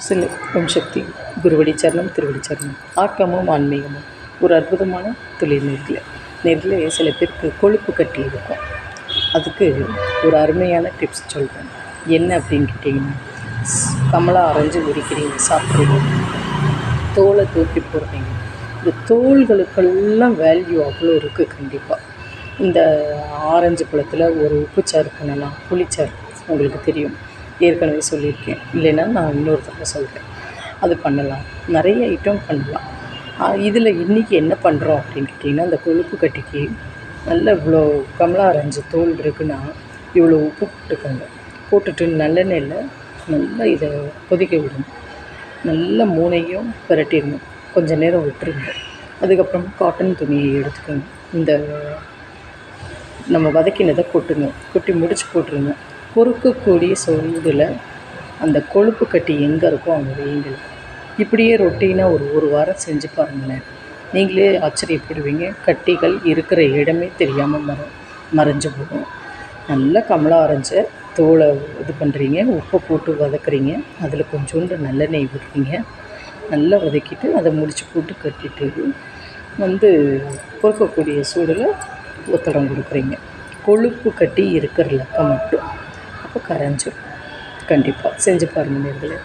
சில ஓம் சக்தி குருவடி சரணம் திருவடி சரணம். ஆக்கமும் ஆன்மீகமும் ஒரு அற்புதமான தொழில் நேர்களே சில பேருக்கு கொழுப்பு கட்டி இருக்கும். அதுக்கு ஒரு அருமையான டிப்ஸ் சொல்கிறேன். என்ன அப்படின்னு கேட்டிங்கன்னா, கமலா ஆரஞ்சு உரிக்கிறீங்க, சாப்பிட்றீங்க, தோலை தூக்கி போடுறீங்க. இந்த தோள்களுக்கெல்லாம் வேல்யூ அவ்வளோ இருக்குது. கண்டிப்பாக இந்த ஆரஞ்சு பழத்தில் ஒரு உப்புச்சாறு பண்ணலாம், புளிச்சாறு உங்களுக்கு தெரியும், ஏற்கனவே சொல்லியிருக்கேன். இல்லைன்னா நான் இன்னொரு தடவை சொல்கிறேன். அது பண்ணலாம், நிறைய ஐட்டம் பண்ணலாம். இதில் இன்றைக்கி என்ன பண்ணுறோம் அப்படின்னு கேட்டிங்கன்னா, அந்த கொழுப்பு கட்டிக்கு நல்ல இவ்வளோ கமலா ஆரஞ்சு தோல் இருக்குன்னா இவ்வளோ உப்பு போட்டுக்கோங்க. போட்டுட்டு நல்லெண்ணெயில் நல்லா இதை கொதிக்க விடணும். நல்லா மூணையும் பிரட்டிடணும், கொஞ்சம் நேரம் விட்டுருங்க. அதுக்கப்புறம் காட்டன் துணியை எடுத்துக்கோங்க. இந்த நம்ம வதக்கினதை கொட்டி முடிச்சு போட்டுருங்க. பொறுக்கக்கூடிய சூடில் அந்த கொழுப்பு கட்டி எங்கே இருக்கோ அங்கே வையுங்க. இப்படியே ரொட்டீனாக ஒரு வாரம் செஞ்சு பாருங்களேன். நீங்களே ஆச்சரியப்படுவீங்க. கட்டிகள் இருக்கிற இடமே தெரியாமல் மறைஞ்சு போகும். நல்லா கமலா ஆரஞ்சை தோலை இது பண்ணுறீங்க, உப்பை போட்டு வதக்குறீங்க, அதில் கொஞ்சோண்டு நல்லெண்ணெய் விடுறீங்க. நல்லா வதக்கிட்டு அதை முடிச்சு போட்டு கட்டிட்டு பொறுக்கக்கூடிய சூடில் ஒத்தடம் கொடுக்குறீங்க. கொழுப்பு கட்டி இருக்கிற லக்கம் மட்டும் அப்போ கரைஞ்சிடும். கண்டிப்பாக செஞ்சு பாருங்கள் நேர்களே.